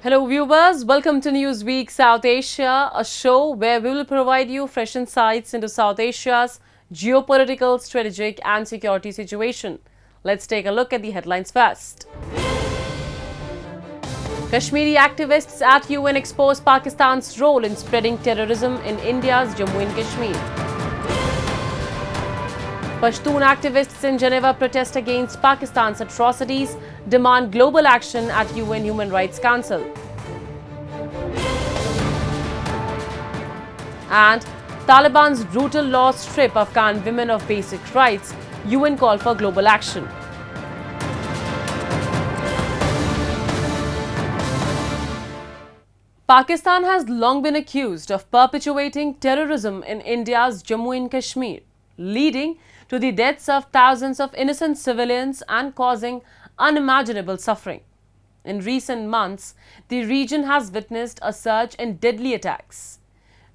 Hello viewers, welcome to Newsweek South Asia, a show where we will provide you fresh insights into South Asia's geopolitical, strategic and security situation. Let's take a look at the headlines first. Kashmiri activists at UN expose Pakistan's role in spreading terrorism in India's Jammu and Kashmir. Pashtun activists in Geneva protest against Pakistan's atrocities, demand global action at UN Human Rights Council. And Taliban's brutal laws strip Afghan women of basic rights, UN call for global action. Pakistan has long been accused of perpetuating terrorism in India's Jammu and Kashmir, leading to the deaths of thousands of innocent civilians and causing unimaginable suffering. In recent months, the region has witnessed a surge in deadly attacks.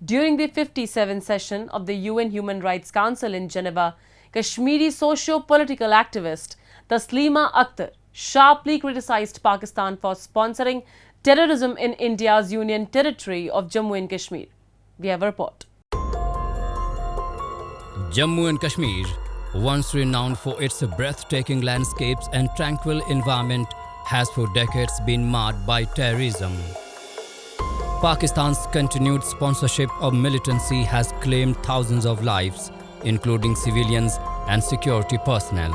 During the 57th session of the UN Human Rights Council in Geneva, Kashmiri socio-political activist Taslima Akhtar sharply criticized Pakistan for sponsoring terrorism in India's union territory of Jammu and Kashmir. We have a report. Jammu and Kashmir, once renowned for its breathtaking landscapes and tranquil environment, has for decades been marred by terrorism. Pakistan's continued sponsorship of militancy has claimed thousands of lives, including civilians and security personnel.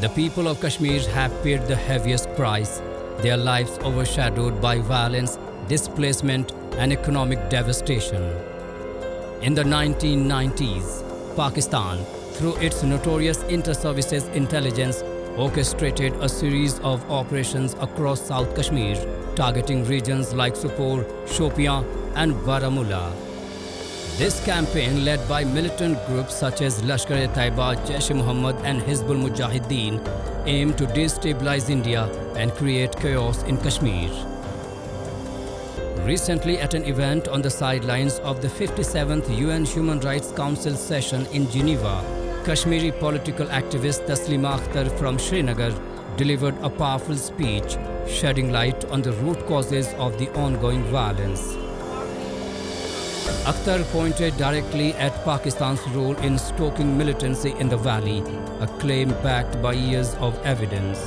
The people of Kashmir have paid the heaviest price, their lives overshadowed by violence, displacement and economic devastation. In the 1990s, Pakistan, through its notorious inter-services intelligence, orchestrated a series of operations across South Kashmir, targeting regions like Sopore, Shopian and Baramulla. This campaign, led by militant groups such as Lashkar-e-Taiba, Jaish-e-Mohammed and Hizbul Mujahideen, aimed to destabilize India and create chaos in Kashmir. Recently, at an event on the sidelines of the 57th UN Human Rights Council session in Geneva, Kashmiri political activist Taslima Akhtar from Srinagar delivered a powerful speech, shedding light on the root causes of the ongoing violence. Akhtar pointed directly at Pakistan's role in stoking militancy in the valley, a claim backed by years of evidence.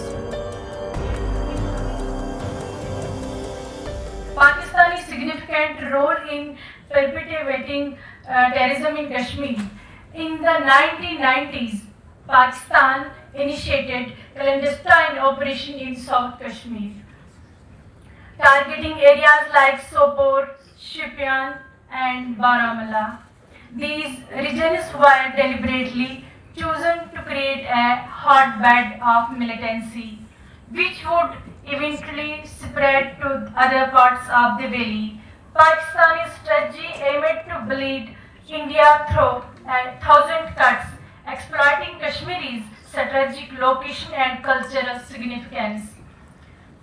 Pakistan's significant role in perpetuating terrorism in Kashmir. In the 1990s, Pakistan initiated clandestine operation in South Kashmir, targeting areas like Sopore, Shopian and Baramulla. These regions were deliberately chosen to create a hotbed of militancy, which would eventually spread to other parts of the valley. Pakistan's strategy aimed to bleed India through 1,000 cuts, exploiting Kashmir's strategic location and cultural significance.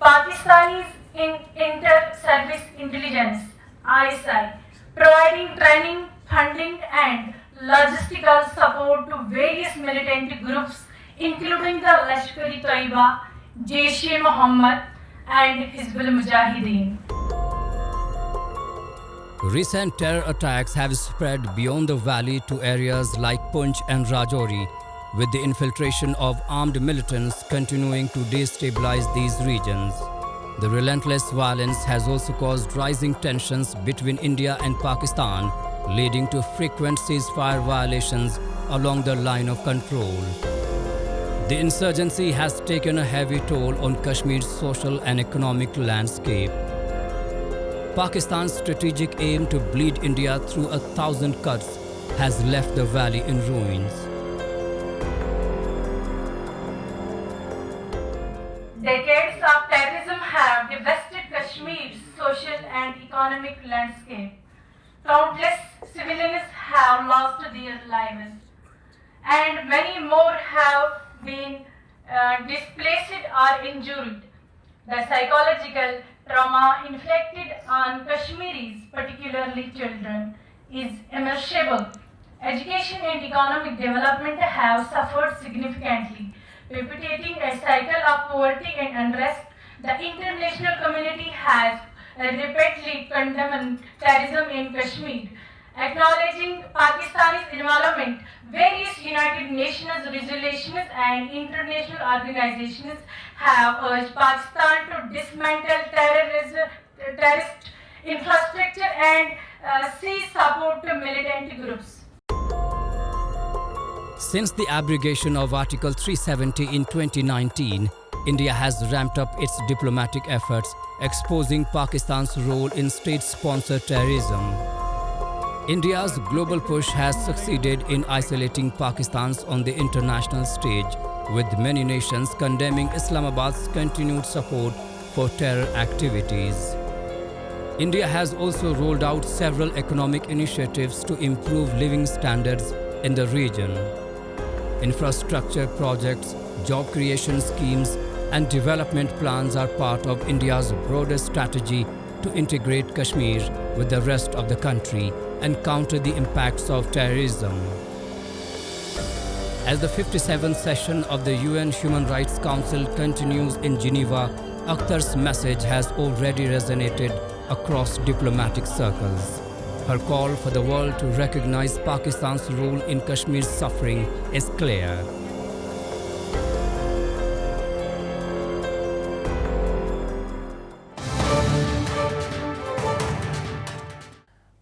Pakistan's inter-service intelligence (ISI) providing training, funding and logistical support to various militant groups including the Lashkar-e-Taiba, Jaish-e-Mohammed and Hizbul Mujahideen. Recent terror attacks have spread beyond the valley to areas like Poonch and Rajouri, with the infiltration of armed militants continuing to destabilize these regions. The relentless violence has also caused rising tensions between India and Pakistan, leading to frequent ceasefire violations along the line of control. The insurgency has taken a heavy toll on Kashmir's social and economic landscape. Pakistan's strategic aim to bleed India through 1,000 cuts has left the valley in ruins. Decades of terrorism have devastated Kashmir's social and economic landscape. Countless civilians have lost their lives, and many more have been displaced or injured. The psychological trauma inflicted on Kashmiris, particularly children, is immeasurable. Education and economic development have suffered significantly, perpetuating a cycle of poverty and unrest The international community has repeatedly condemned terrorism in Kashmir. Acknowledging Pakistani's involvement, various United Nations resolutions and international organizations have urged Pakistan to dismantle terrorist infrastructure and cease support to militant groups. Since the abrogation of Article 370 in 2019, India has ramped up its diplomatic efforts, exposing Pakistan's role in state-sponsored terrorism. India's global push has succeeded in isolating Pakistan on the international stage, with many nations condemning Islamabad's continued support for terror activities. India has also rolled out several economic initiatives to improve living standards in the region. Infrastructure projects, job creation schemes, and development plans are part of India's broader strategy to integrate Kashmir with the rest of the country and counter the impacts of terrorism. As the 57th session of the UN Human Rights Council continues in Geneva, Akhtar's message has already resonated across diplomatic circles. Her call for the world to recognize Pakistan's role in Kashmir's suffering is clear.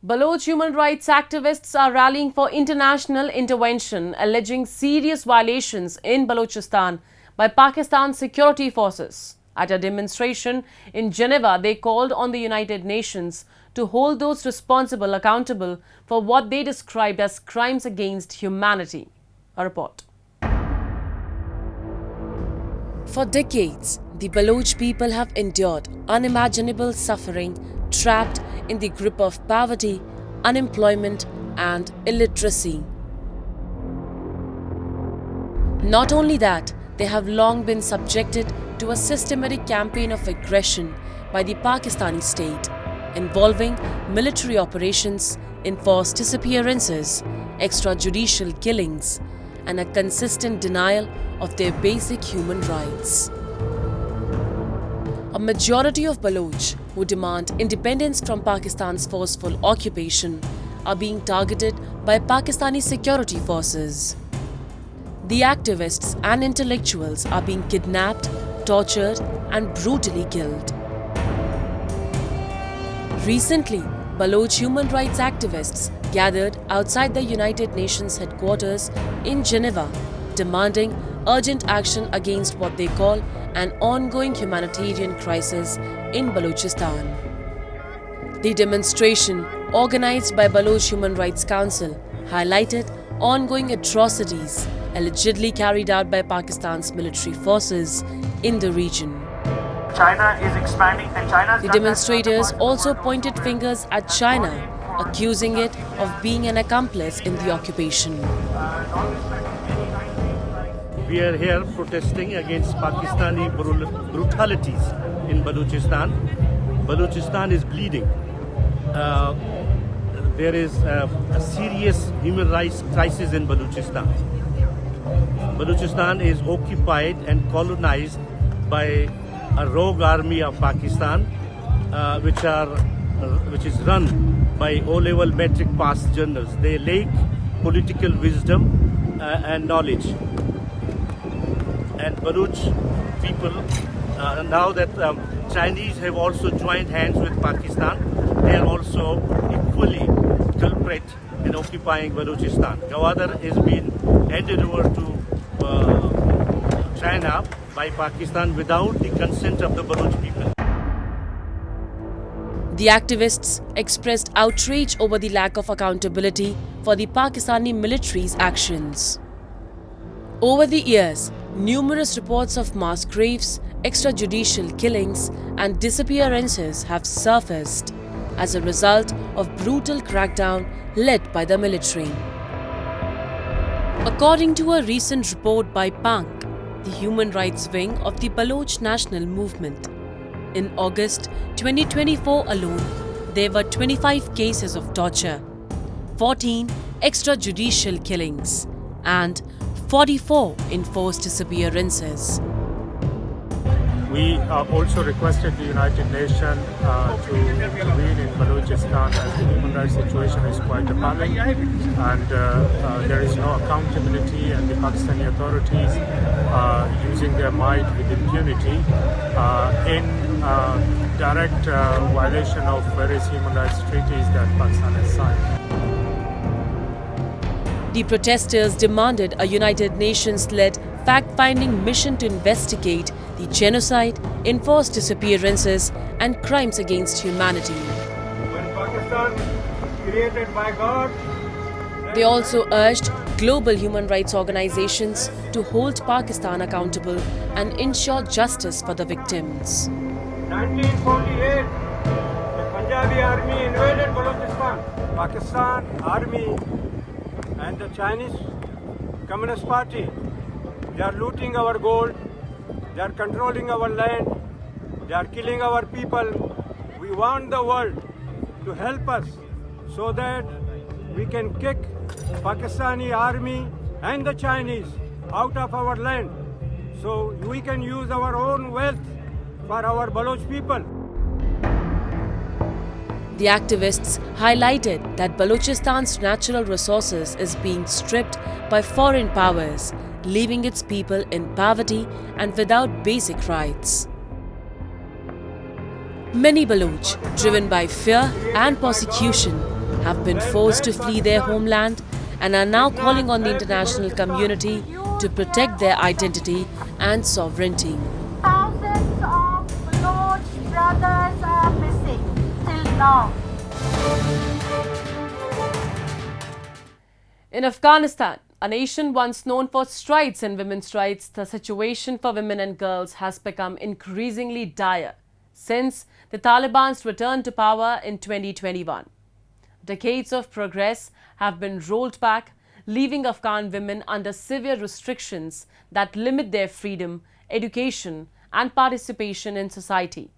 Baloch human rights activists are rallying for international intervention, alleging serious violations in Balochistan by Pakistan's security forces. At a demonstration in Geneva, they called on the United Nations to hold those responsible accountable for what they described as crimes against humanity. A report. For decades, the Baloch people have endured unimaginable suffering, trapped in the grip of poverty, unemployment, and illiteracy. Not only that, they have long been subjected to a systematic campaign of aggression by the Pakistani state, involving military operations, enforced disappearances, extrajudicial killings, and a consistent denial of their basic human rights. A majority of Baloch who demand independence from Pakistan's forceful occupation are being targeted by Pakistani security forces. The activists and intellectuals are being kidnapped, tortured, and brutally killed. Recently, Baloch human rights activists gathered outside the United Nations headquarters in Geneva, demanding urgent action against what they call an ongoing humanitarian crisis in Balochistan. The demonstration, organized by Baloch Human Rights Council, highlighted ongoing atrocities allegedly carried out by Pakistan's military forces in the region. China is expanding and China. The demonstrators also pointed fingers at China, accusing it of being an accomplice in the occupation. We are here protesting against Pakistani brutalities in Balochistan. Balochistan is bleeding. There is a serious human rights crisis in Balochistan. Balochistan is occupied and colonized by a rogue army of Pakistan, which is run by O-level metric pass journals. They lack political wisdom and knowledge. And Baloch people, now that Chinese have also joined hands with Pakistan, they are also equally culprit in occupying Balochistan. Gwadar is being handed over to China by Pakistan without the consent of the Baloch people. The activists expressed outrage over the lack of accountability for the Pakistani military's actions. Over the years, numerous reports of mass graves, extrajudicial killings, and disappearances have surfaced as a result of brutal crackdown led by the military. According to a recent report by PANK, the human rights wing of the Baloch National Movement, in August 2024 alone, there were 25 cases of torture, 14 extrajudicial killings, and 44 enforced disappearances. We also requested the United Nations to intervene in Balochistan as the human rights situation is quite appalling, and there is no accountability, and the Pakistani authorities using their might with impunity in direct violation of various human rights treaties that Pakistan has signed. The protesters demanded a United Nations-led fact-finding mission to investigate the genocide, enforce disappearances and crimes against humanity. When Pakistan created by God, they also urged global human rights organizations to hold Pakistan accountable and ensure justice for the victims. 1948, the Punjabi army invaded Balochistan. Pakistan army and the Chinese Communist Party, they are looting our gold, they are controlling our land, they are killing our people. We want the world to help us so that we can kick Pakistani army and the Chinese out of our land, so we can use our own wealth for our Baloch people. The activists highlighted that Balochistan's natural resources is being stripped by foreign powers, leaving its people in poverty and without basic rights. Many Baloch, driven by fear and persecution, have been forced to flee their homeland and are now calling on the international community to protect their identity and sovereignty. Thousands of Baloch brothers are missing till now. In Afghanistan, a nation once known for strides in women's rights, the situation for women and girls has become increasingly dire since the Taliban's return to power in 2021. Decades of progress have been rolled back, leaving Afghan women under severe restrictions that limit their freedom, education and participation in society.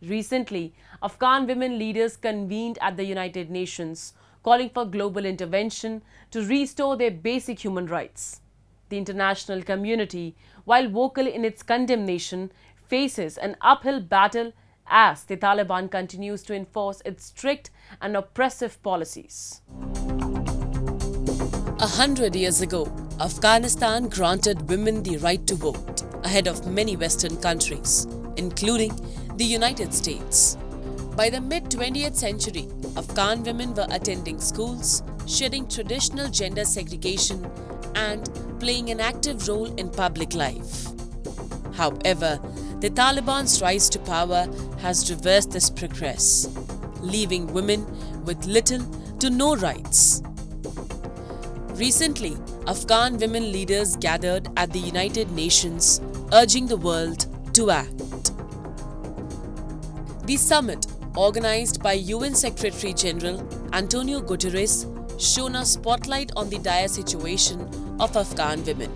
Recently, Afghan women leaders convened at the United Nations, calling for global intervention to restore their basic human rights. The international community, while vocal in its condemnation, faces an uphill battle as the Taliban continues to enforce its strict and oppressive policies. 100 years ago, Afghanistan granted women the right to vote ahead of many Western countries, including the United States. By the mid-20th century, Afghan women were attending schools, shedding traditional gender segregation, and playing an active role in public life. However, the Taliban's rise to power has reversed this progress, leaving women with little to no rights. Recently, Afghan women leaders gathered at the United Nations, urging the world to act. The summit, organized by UN Secretary General Antonio Guterres, shone a spotlight on the dire situation of Afghan women.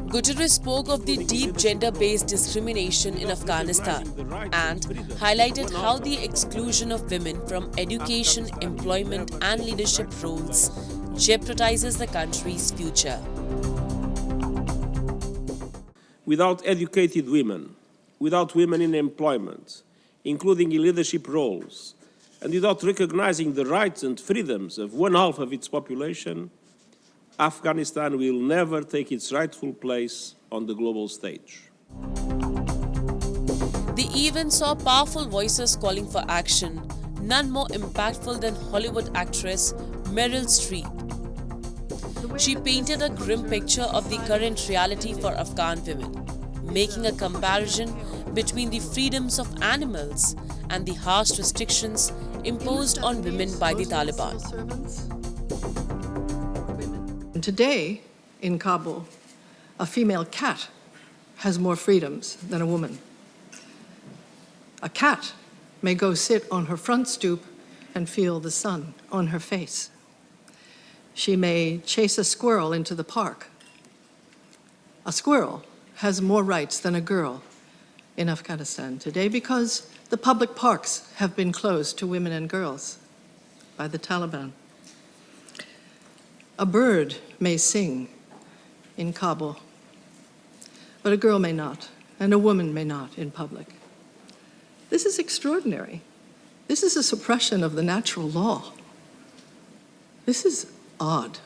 Guterres spoke of the deep gender-based discrimination in Afghanistan and highlighted how the exclusion of women from education, employment and leadership roles jeopardizes the country's future. Without educated women, without women in employment, including in leadership roles, and without recognizing the rights and freedoms of one half of its population, Afghanistan will never take its rightful place on the global stage. The event saw powerful voices calling for action, none more impactful than Hollywood actress Meryl Streep. She painted a grim picture of the current reality for Afghan women, making a comparison between the freedoms of animals and the harsh restrictions imposed on women by the Taliban. Today, in Kabul, a female cat has more freedoms than a woman. A cat may go sit on her front stoop and feel the sun on her face. She may chase a squirrel into the park. A squirrel has more rights than a girl in Afghanistan today because the public parks have been closed to women and girls by the Taliban. A bird may sing in Kabul, but a girl may not and a woman may not in public. This is extraordinary. This is a suppression of the natural law. This is odd.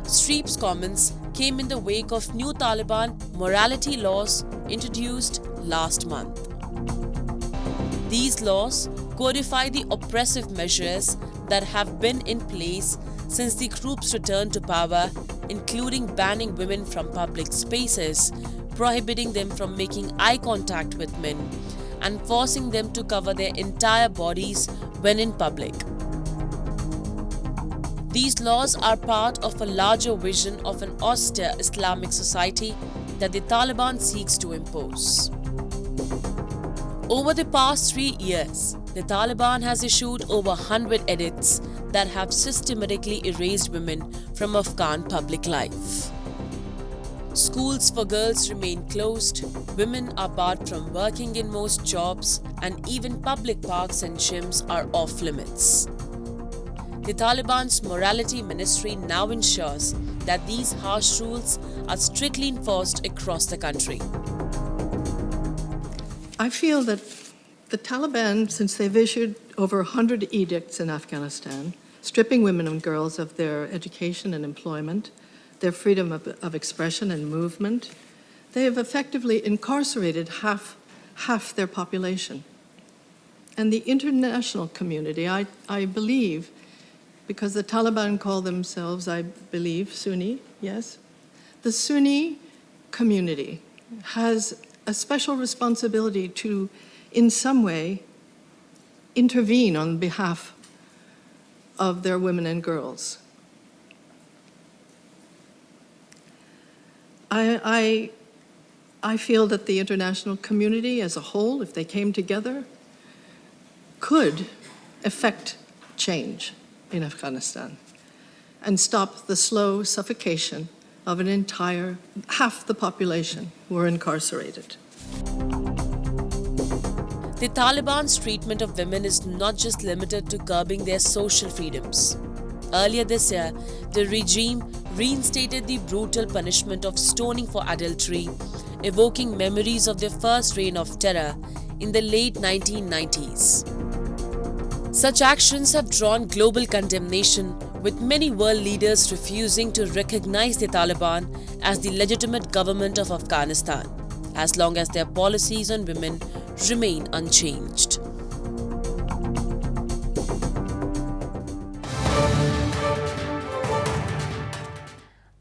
Streep's comments came in the wake of new Taliban morality laws introduced last month. These laws codify the oppressive measures that have been in place since the group's return to power, including banning women from public spaces, prohibiting them from making eye contact with men, and forcing them to cover their entire bodies when in public. These laws are part of a larger vision of an austere Islamic society that the Taliban seeks to impose. Over the past 3 years, the Taliban has issued over 100 edicts that have systematically erased women from Afghan public life. Schools for girls remain closed, women are barred from working in most jobs, and even public parks and gyms are off limits. The Taliban's morality ministry now ensures that these harsh rules are strictly enforced across the country. I feel that the Taliban, since they've issued over 100 edicts in Afghanistan, stripping women and girls of their education and employment, their freedom of expression and movement, they have effectively incarcerated half their population. And the international community, I believe, because the Taliban call themselves, I believe, Sunni, yes? The Sunni community has a special responsibility to, in some way, intervene on behalf of their women and girls. I feel that the international community as a whole, if they came together, could effect change in Afghanistan and stop the slow suffocation of an entire half the population who are incarcerated. The Taliban's treatment of women is not just limited to curbing their social freedoms. Earlier this year, the regime reinstated the brutal punishment of stoning for adultery, evoking memories of their first reign of terror in the late 1990s. Such actions have drawn global condemnation, with many world leaders refusing to recognize the Taliban as the legitimate government of Afghanistan, as long as their policies on women remain unchanged.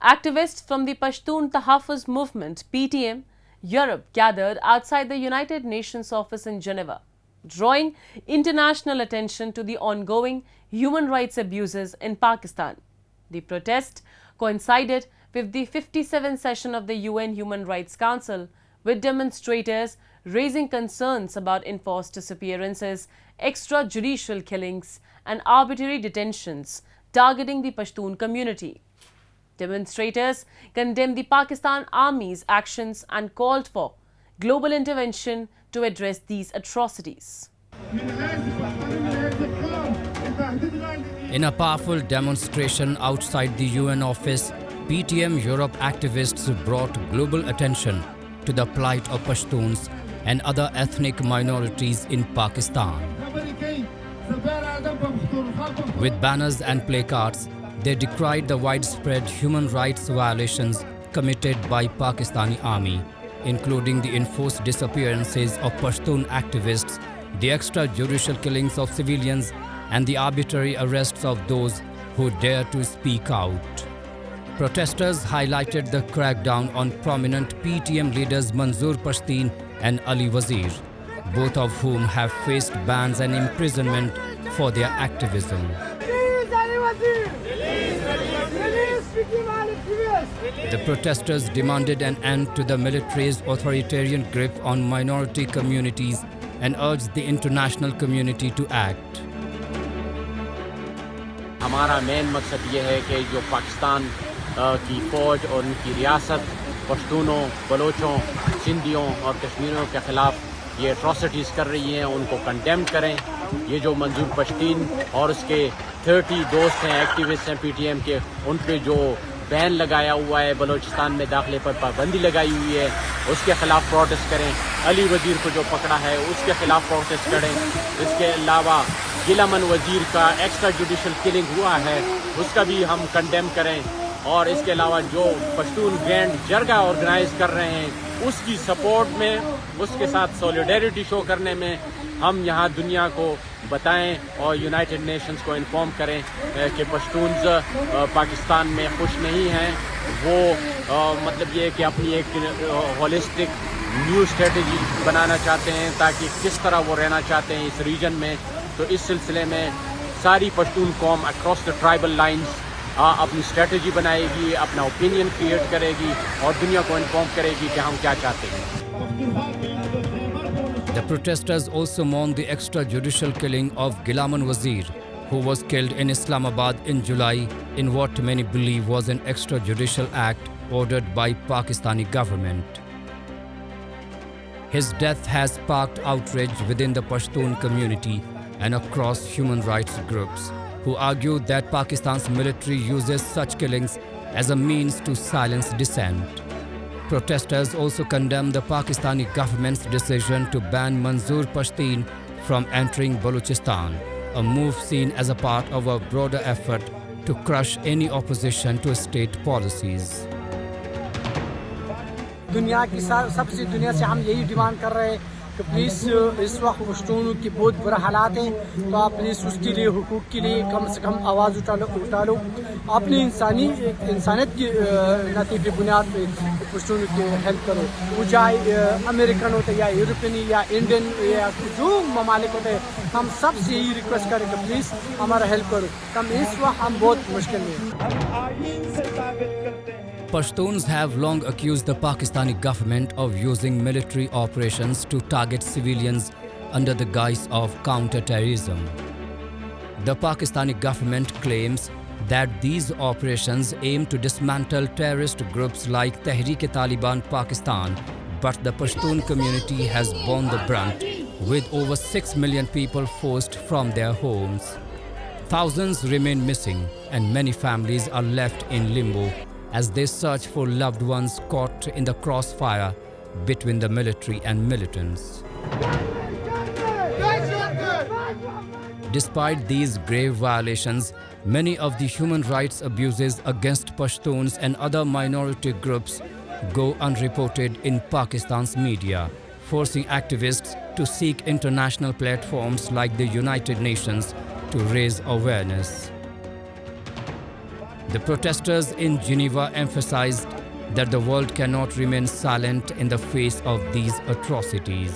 Activists from the Pashtun Tahaffuz movement, PTM, Europe gathered outside the United Nations office in Geneva, drawing international attention to the ongoing human rights abuses in Pakistan. The protest coincided with the 57th session of the UN Human Rights Council, with demonstrators raising concerns about enforced disappearances, extrajudicial killings, and arbitrary detentions targeting the Pashtun community. Demonstrators condemned the Pakistan Army's actions and called for global intervention to address these atrocities. In a powerful demonstration outside the UN office, PTM Europe activists brought global attention to the plight of Pashtuns and other ethnic minorities in Pakistan. With banners and placards, they decried the widespread human rights violations committed by Pakistani army, including the enforced disappearances of Pashtun activists, the extrajudicial killings of civilians, and the arbitrary arrests of those who dare to speak out. Protesters highlighted the crackdown on prominent PTM leaders Manzoor Pashtun and Ali Wazir, both of whom have faced bans and imprisonment for their activism. The protesters demanded an end to the military's authoritarian grip on minority communities and urged the international community to act. हमारा main मकसद ये है कि जो पाकिस्तान की फ़ौज और उनकी रियासत पश्तूनों, बलोचों, सिंधियों और कश्मीरियों के ख़िलाफ़ ये एट्रॉसिटीज़ कर रही हैं, उनको कंडेम करें। ये जो मंजूर पश्तीन और उसके 30 दोस्त हैं, एक्टिविस्ट हैं PTM के, उन पे जो बैन लगाया हुआ है, बलूचिस्तान में दाखिले पर पाबंदी लगाई हुई है, उसके खिलाफ प्रोटेस्ट करें। अली वजीर को जो पकड़ा है उसके खिलाफ प्रोटेस्ट करें। इसके अलावा गिलामन वजीर का एक्स्ट्रा जुडिशल किलिंग हुआ है उसका भी हम कंडेम करें। और इसके अलावा जो पश्तून ग्रैंड जरगा ऑर्गेनाइज कर रहे हैं उसकी सपोर्ट में, उसके साथ सॉलिडेरिटी शो करने में हम यहाँ दुनिया को बताएं और यूनाइटेड नेशंस को इन्फॉर्म करें कि पश्तून्स पाकिस्तान में खुश नहीं हैं। वो मतलब ये कि अपनी एक होलिस्टिक न्यू स्ट्रेटजी बनाना चाहते हैं ताकि किस तरह वो रहना चाहते हैं इस रीजन में। तो इस सिलसिले में सारी पश्तून कौम अक्रॉस द ट्राइबल लाइंस अपनी स्ट्रेटजी बनाएगी, अपना ओपिनियन क्रिएट करेगी और दुनिया को इन्फॉर्म करेगी कि हम क्या चाहते हैं। The protesters also mourned the extrajudicial killing of Gilaman Wazir, who was killed in Islamabad in July in what many believe was an extrajudicial act ordered by Pakistani government. His death has sparked outrage within the Pashtun community and across human rights groups, who argue that Pakistan's military uses such killings as a means to silence dissent. Protesters also condemn the Pakistani government's decision to ban Manzoor Pashtun from entering Balochistan, a move seen as a part of a broader effort to crush any opposition to state policies. दुनिया की सबसे दुनिया से हम यही demand कर रहे हैं कि प्लीज़ इस वक्त पश्तूनों की बहुत बुरा हालात हैं, तो आप प्लीज़ उसके लिए हुकूक के लिए कम से कम आवाज़ उठा लो अपनी इंसानियत की नाते की बुनियाद पर पश्तूनों की हेल्प करो। वो चाहे अमेरिकन होते या यूरोपियन या इंडियन या जो ममालिक होते हैं, हम सब से यही रिक्वेस्ट करें कि प्लीज़ हमारा हेल्प करो। हम इस वक्त हम बहुत मुश्किल में हैं। Pashtuns have long accused the Pakistani government of using military operations to target civilians under the guise of counter-terrorism. The Pakistani government claims that these operations aim to dismantle terrorist groups like Tehreek-e-Taliban Pakistan, but the Pashtun community has borne the brunt, with over 6 million people forced from their homes. Thousands remain missing and many families are left in limbo as they search for loved ones caught in the crossfire between the military and militants. Despite these grave violations, many of the human rights abuses against Pashtuns and other minority groups go unreported in Pakistan's media, forcing activists to seek international platforms like the United Nations to raise awareness. The protesters in Geneva emphasized that the world cannot remain silent in the face of these atrocities.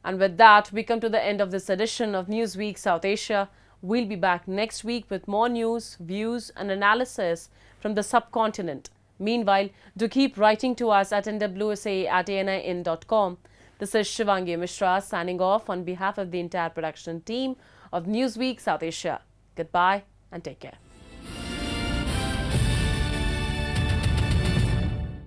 And with that, we come to the end of this edition of Newsweek South Asia. We'll be back next week with more news, views and analysis from the subcontinent. Meanwhile, do keep writing to us at nwsa@anin.com. This is Shivangi Mishra signing off on behalf of the entire production team of Newsweek South Asia. Goodbye and take care.